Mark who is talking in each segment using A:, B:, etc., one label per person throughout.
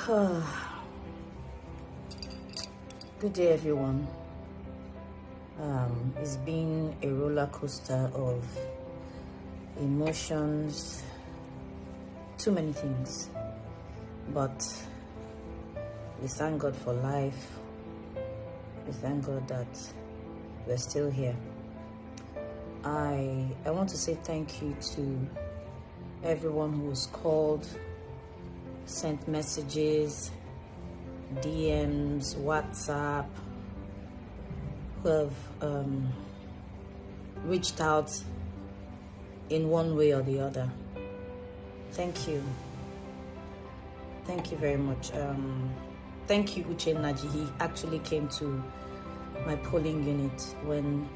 A: Good day, everyone. It's been a roller coaster of emotions, too many things, but we thank God for life. We thank God that we're still here. I want to say thank you to everyone who's called, sent messages, DMs, WhatsApp, who have reached out in one way or the other. Thank you. Thank you very much. Thank you, Uchenna. He actually came to my polling unit when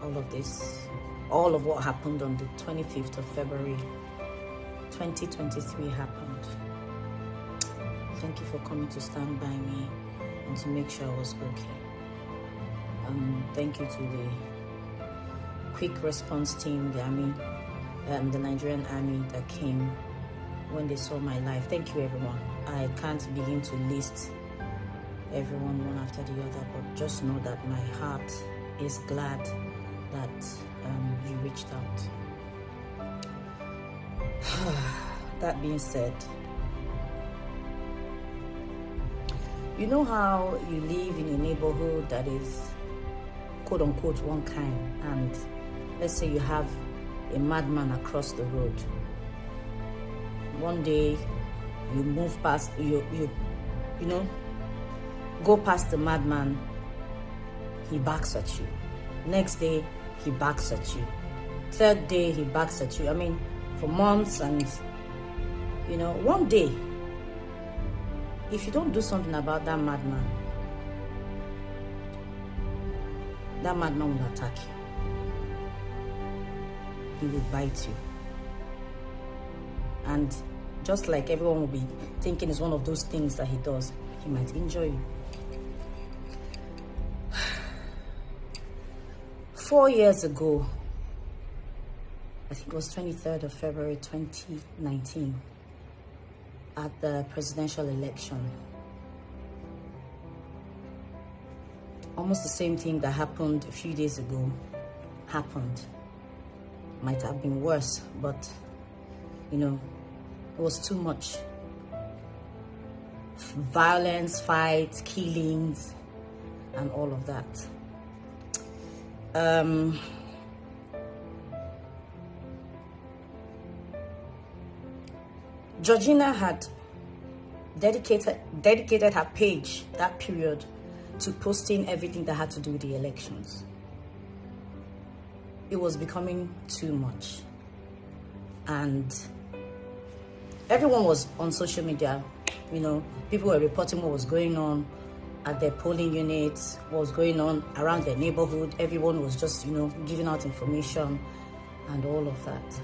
A: all of what happened on the 25th of February 2023 happened. Thank you for coming to stand by me and to make sure I was okay. Thank you to the quick response team, the army, the Nigerian army that came when they saw my life. Thank you, everyone. I can't begin to list everyone one after the other, but just know that my heart is glad that you reached out. That being said, you know how you live in a neighborhood that is quote unquote one kind, and let's say you have a madman across the road. One day you move past, you go past the madman, he backs at you. Next day he backs at you. Third day he backs at you. I mean, for months, and one day, if you don't do something about that madman will attack you. He will bite you. And just like everyone will be thinking it's one of those things that he does, he might injure you. 4 years ago, I think it was 23rd of February 2019, at the presidential election, almost the same thing that happened a few days ago happened. Might have been worse, but it was too much. Violence, fights, killings, and all of that. Georgina had dedicated her page that period to posting everything that had to do with the elections. It was becoming too much, and everyone was on social media. People were reporting what was going on at their polling units, what was going on around their neighborhood. Everyone was just giving out information and all of that.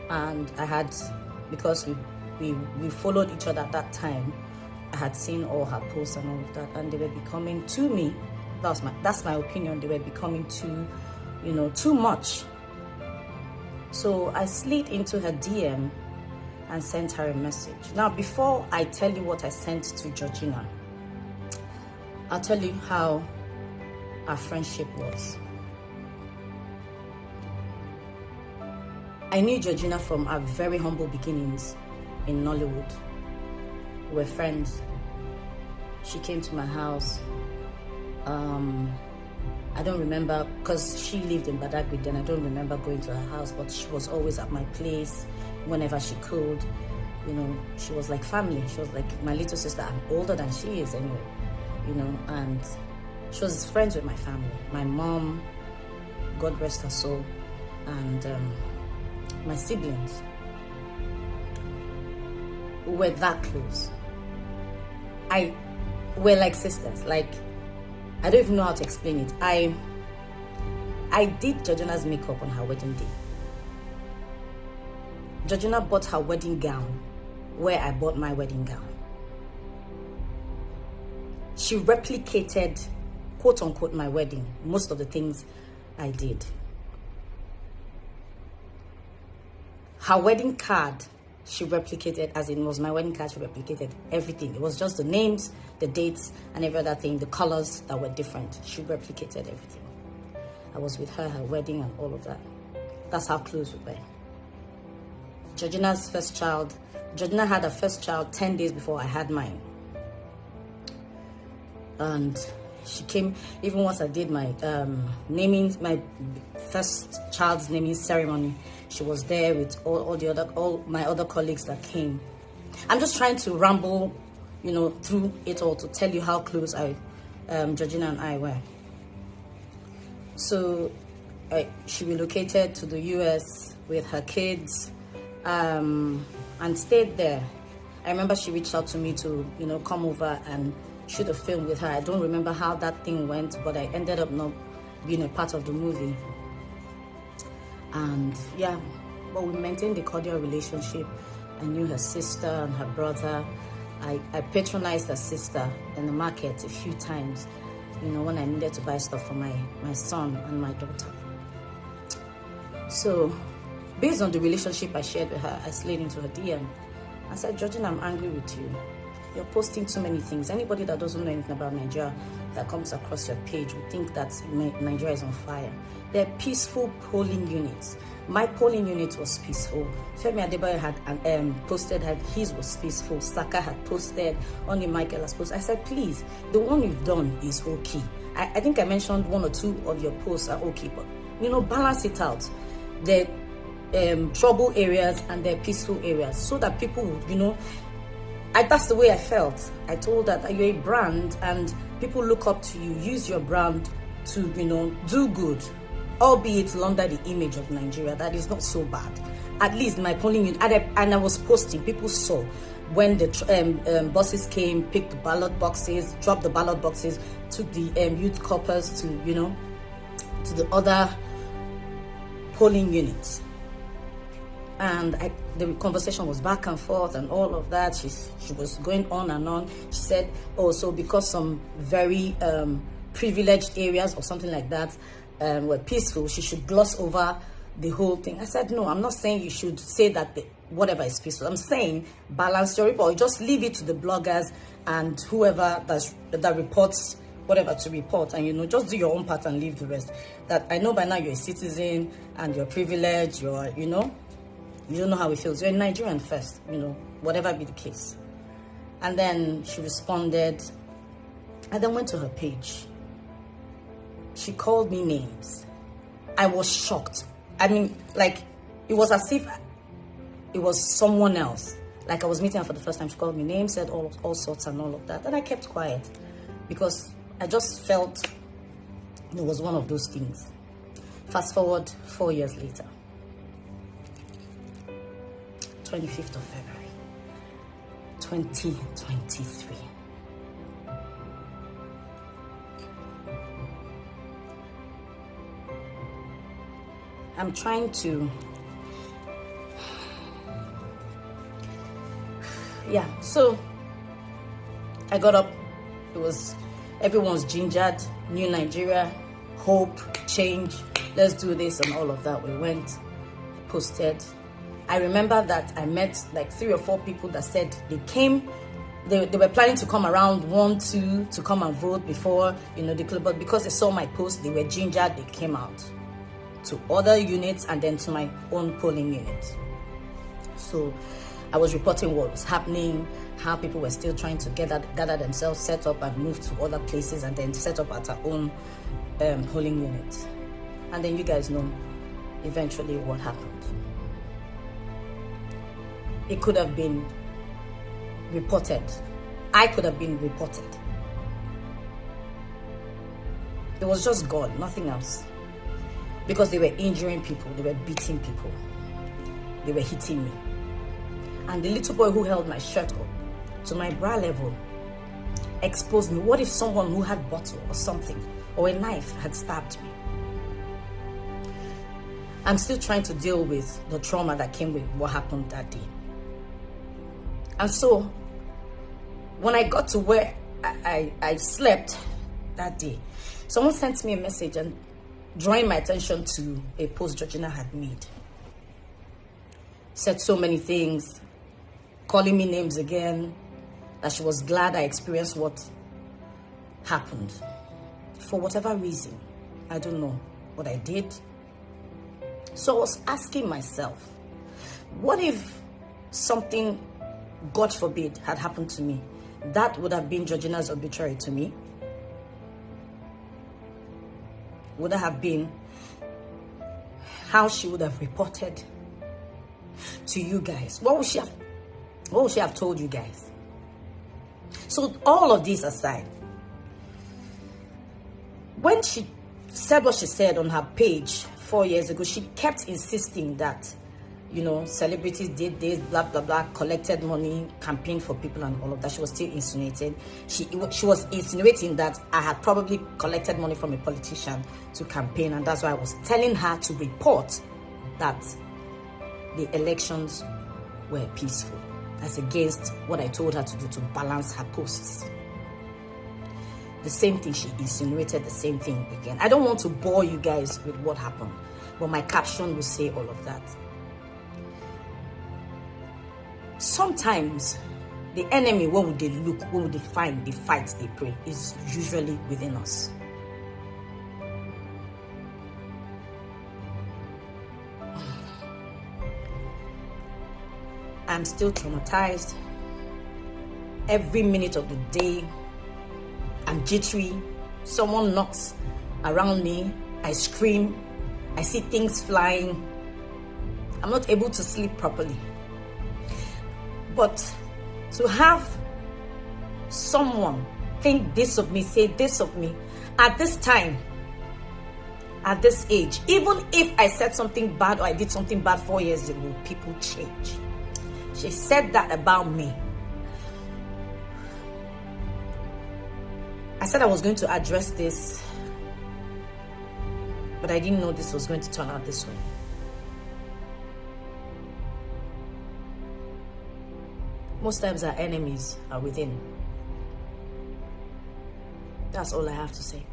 A: And I had, because we followed each other at that time, I had seen all her posts and all of that, and they were becoming, to me, that's my opinion, they were becoming too much. So I slid into her DM and sent her a message. Now, before I tell you what I sent to Georgina, I'll tell you how our friendship was. I knew Georgina from our very humble beginnings in Nollywood. We were friends. She came to my house. I don't remember, because she lived in Badagry then, I don't remember going to her house, but she was always at my place whenever she could. She was like family. She was like my little sister. I'm older than she is anyway, and she was friends with my family. My mom, God rest her soul, and my siblings. We were that close. We're like sisters. Like, I don't even know how to explain it. I did Georgina's makeup on her wedding day. Georgina bought her wedding gown where I bought my wedding gown. She replicated, quote unquote, my wedding, most of the things I did. Her wedding card, she replicated, as in was my wedding card, she replicated everything. It was just the names, the dates, and every other thing, the colors that were different. She replicated everything. I was with her wedding and all of that. That's how close we were. Georgina's first child, Georgina had her first child 10 days before I had mine. And she came, even once I did my my first child's naming ceremony, she was there with all my other colleagues that came. I'm just trying to ramble, through it all to tell you how close Georgina and I were. So she relocated to the US with her kids and stayed there. I remember she reached out to me to, come over and shoot a film with her. I don't remember how that thing went, but I ended up not being a part of the movie. And yeah, but we maintained a cordial relationship. I knew her sister and her brother. I patronized her sister in the market a few times, when I needed to buy stuff for my son and my daughter. So based on the relationship I shared with her, I slid into her DM. I said, Georgina, I'm angry with you. You're posting too many things. Anybody that doesn't know anything about Nigeria that comes across your page would think that Nigeria is on fire. They're peaceful polling units. My polling unit was peaceful. Femi Adebayo had posted that his was peaceful. Saka had posted. Only Michael has posted. I said, please, the one you've done is okay. I think I mentioned one or two of your posts are okay, but balance it out. The trouble areas and the peaceful areas, so that people would, that's the way I felt. I told her that you're a brand and people look up to you. Use your brand to, do good, albeit under the image of Nigeria. That is not so bad. At least my polling unit, and I was posting, people saw when the buses came, picked the ballot boxes, dropped the ballot boxes, took the youth corpers to, to the other polling units. And the conversation was back and forth and all of that. She was going on and on. She said, oh, so because some very privileged areas or something like that were peaceful, she should gloss over the whole thing. I said, no, I'm not saying you should say that whatever is peaceful. I'm saying balance your report. Just leave it to the bloggers and whoever that reports whatever to report, and just do your own part and leave the rest. That I know by now you're a citizen and you're privileged, you don't know how it feels. You're a Nigerian first, whatever be the case. And then she responded. I then went to her page. She called me names. I was shocked. It was as if it was someone else. Like I was meeting her for the first time. She called me names, said all sorts and all of that. And I kept quiet because I just felt it was one of those things. Fast forward 4 years later. 25th of February, 2023. I'm trying to, so I got up, everyone's gingered, new Nigeria, hope, change, let's do this and all of that. We went, posted. I remember that I met like 3 or 4 people that said they came, they were planning to come around 1, 2 to come and vote before, the club, but because they saw my post, they were gingered, they came out to other units and then to my own polling unit. So I was reporting what was happening, how people were still trying to gather themselves, set up and move to other places and then set up at our own polling unit. And then you guys know eventually what happened. It could have been reported. I could have been reported. It was just gone, nothing else. Because they were injuring people, they were beating people, they were hitting me. And the little boy who held my shirt up to my bra level exposed me. What if someone who had bottle or something or a knife had stabbed me? I'm still trying to deal with the trauma that came with what happened that day. And so, when I got to where I slept that day, someone sent me a message and drawing my attention to a post Georgina had made. Said so many things, calling me names again, that she was glad I experienced what happened. For whatever reason, I don't know what I did. So I was asking myself, what if something, God forbid, had happened to me? That would have been Georgina's obituary to me. Would have been how she would have reported to you guys. What would she have told you guys? So all of this aside, when she said what she said on her page 4 years ago, she kept insisting that, you know, celebrities did this, blah, blah, blah, collected money, campaigned for people and all of that. She was still insinuating. She was insinuating that I had probably collected money from a politician to campaign, and that's why I was telling her to report that the elections were peaceful, as against what I told her to do to balance her posts. The same thing, she insinuated the same thing again. I don't want to bore you guys with what happened, but my caption will say all of that. Sometimes the enemy, when would they look, when would they find, the fight they pray, is usually within us. I'm still traumatized. Every minute of the day, I'm jittery. Someone knocks around me, I scream, I see things flying. I'm not able to sleep properly. But to have someone think this of me, say this of me, at this time, at this age, even if I said something bad or I did something bad 4 years ago, people change. She said that about me. I said I was going to address this, but I didn't know this was going to turn out this way. Most times our enemies are within. That's all I have to say.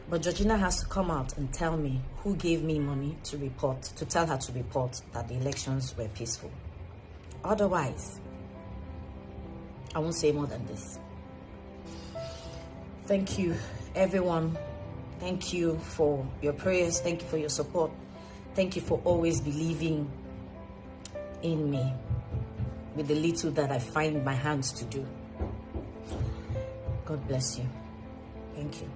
A: But Georgina has to come out and tell me who gave me money to report, to tell her to report that the elections were peaceful. Otherwise, I won't say more than this. Thank you, everyone. Thank you for your prayers. Thank you for your support. Thank you for always believing in me with the little that I find my hands to do. God bless you. Thank you.